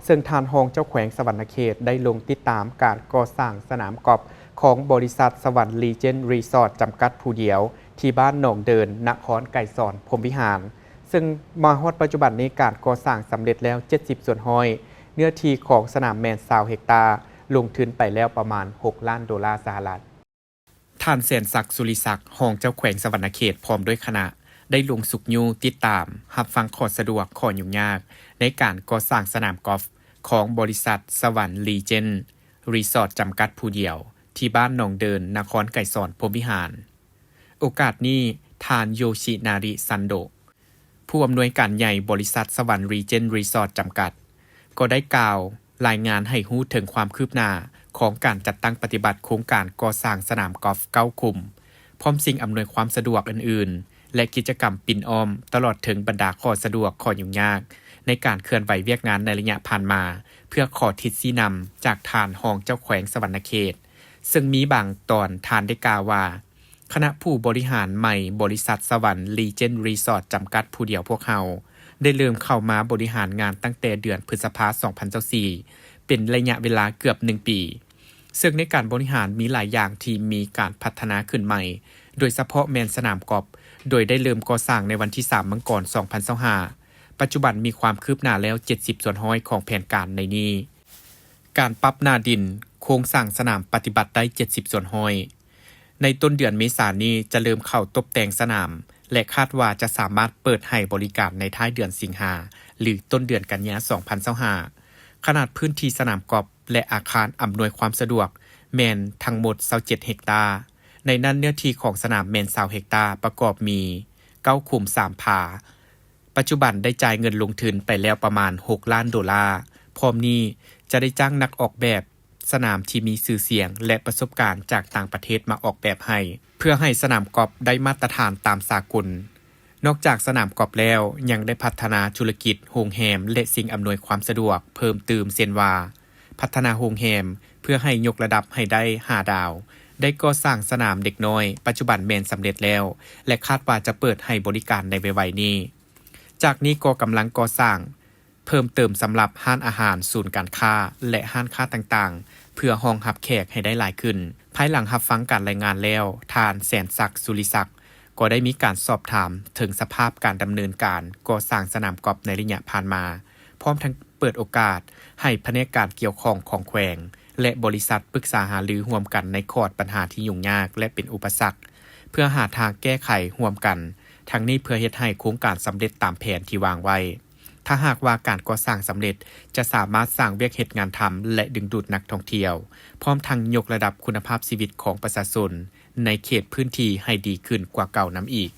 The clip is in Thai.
ซึ่งทานรองเจ้าแขวงสวรรณเขตได้ลงติดตามการก่อสร้างสนามกอล์ฟของบริษัทสวรรค์ลีเจนด์รีสอร์ทจำกัดผู้เดียวที่บ้านหนองเดินนครไก่สอนพรหมวิหารซึ่งมาฮอดปัจจุบันนี้การก่อสร้างสำเร็จแล้ว 70 ส่วนห้อยเนื้อที่ของสนามแมน20 เฮกตาร์ลงทุนไปแล้วประมาณ$6 ล้านสหรัฐท่านแสนศักดิ์สุริศักดิ์รองเจ้าแขวงสวรรณเขตพร้อมด้วยคณะได้ลงสุกยูติดตามรับฟังข้อสะดวกข้อยุ่งยากในการก่อสร้างสนามกอล์ฟของบริษัทสวรรค์ลีเจนด์รีสอร์ทจำกัดผู้เดียวที่บ้านหนองเดินนครไก่สอนพรหมวิหารโอกาสนี้ทานโยชินาริซันโดะผู้อำนวยการใหญ่บริษัทสวรรค์ลีเจนด์รีสอร์ทจำกัดก็ได้กล่าวรายงานให้รู้ถึงความคืบหน้าของการจัดตั้งปฏิบัติโครงการก่อสร้างสนามกอล์ฟ9 คุมพร้อมสิ่งอำนวยความสะดวกอื่นๆและกิจกรรมปิ่นอ้อมตลอดถึงบรรดาข้อสะดวกข้อยุ่งยากในการเคลื่อนไหวเวียกงานในระยะผ่านมาเพื่อขอทิศชี้นำจากทานรองเจ้าแขวงสวรรณเขตซึ่งมีบางตอนทานได้กล่าวว่าคณะผู้บริหารใหม่บริษัทสวรรค์ลีเจนด์รีสอร์ทจำกัดผู้เดียวพวกเขาได้เริ่มเข้ามาบริหารงานตั้งแต่เดือนพฤษภาคม 2024 เป็นระยะเวลาเกือบ1 ปีซึ่งในการบริหารมีหลายอย่างที่มีการพัฒนาขึ้นใหม่โดยเฉพาะแมนสนามกอล์ฟโดยได้เริ่มก่อสร้างในวันที่ 3 มังกร 2025 ปัจจุบันมีความคืบหน้าแล้ว 70 ส่วนห้อยของแผนการในนี้การปรับหน้าดินโครงสร้างสนามปฏิบัติได้ 70 ส่วนห้อยในต้นเดือนเมษายนนี้จะเริ่มเข้าตกแต่งสนามและคาดว่าจะสามารถเปิดให้บริการในท้ายเดือนสิงหาหรือต้นเดือนกันยายน 2025 ขนาดพื้นที่สนามกอล์ฟและอาคารอำนวยความสะดวกแมนทั้งหมด27 เฮกตาร์ในนั้นเนื้อที่ของสนามแมน20 เฮกตาร์ประกอบมี9 คุม 3 ผาปัจจุบันได้จ่ายเงินลงทุนไปแล้วประมาณ$6 ล้านพร้อมนี้จะได้จ้างนักออกแบบสนามที่มีชื่อเสียงและประสบการณ์จากต่างประเทศมาออกแบบให้เพื่อให้สนามกอล์ฟได้มาตรฐานตามสากลนอกจากสนามกอล์ฟแล้วยังได้พัฒนาธุรกิจโรงแรมและสิ่งอำนวยความสะดวกเพิ่มเติมเช่นว่าพัฒนาโรงแรมเพื่อให้ยกระดับให้ได้5 ดาวได้ก่อสร้างสนามเด็กน้อยปัจจุบันแมนสำเร็จแล้วและคาดว่าจะเปิดให้บริการในไวๆนี้จากนี้ก็กำลังก่อสร้างเพิ่มเติมสำหรับห้านอาหารศูนย์การค้าและห้านค้าต่างๆเพื่อรองรับแขกให้ได้หลายขึ้นภายหลังรับฟังการรายงานแล้วทานแสนศักดิ์สุริศักดิ์ก็ได้มีการสอบถามถึงสภาพการดำเนินการก่อสร้างสนามกอล์ฟในระยะผ่านมาพร้อมทั้งเปิดโอกาสให้แผนกการเกี่ยวข้องของแขวงและบริษัทปรึกษาหารือร่วมกันในคอร์ดปัญหาที่ยุ่งยากและเป็นอุปสรรคเพื่อหาทางแก้ไขร่วมกันทั้งนี้เพื่อเฮ็ดให้โครงการสำเร็จตามแผนที่วางไว้ถ้าหากว่าการก่อสร้างสำเร็จจะสามารถสร้างเวียกเฮ็ดงานทำและดึงดูดนักท่องเที่ยวพร้อมทั้งยกระดับคุณภาพชีวิตของประชาชนในเขตพื้นที่ให้ดีขึ้นกว่าเก่านำอีก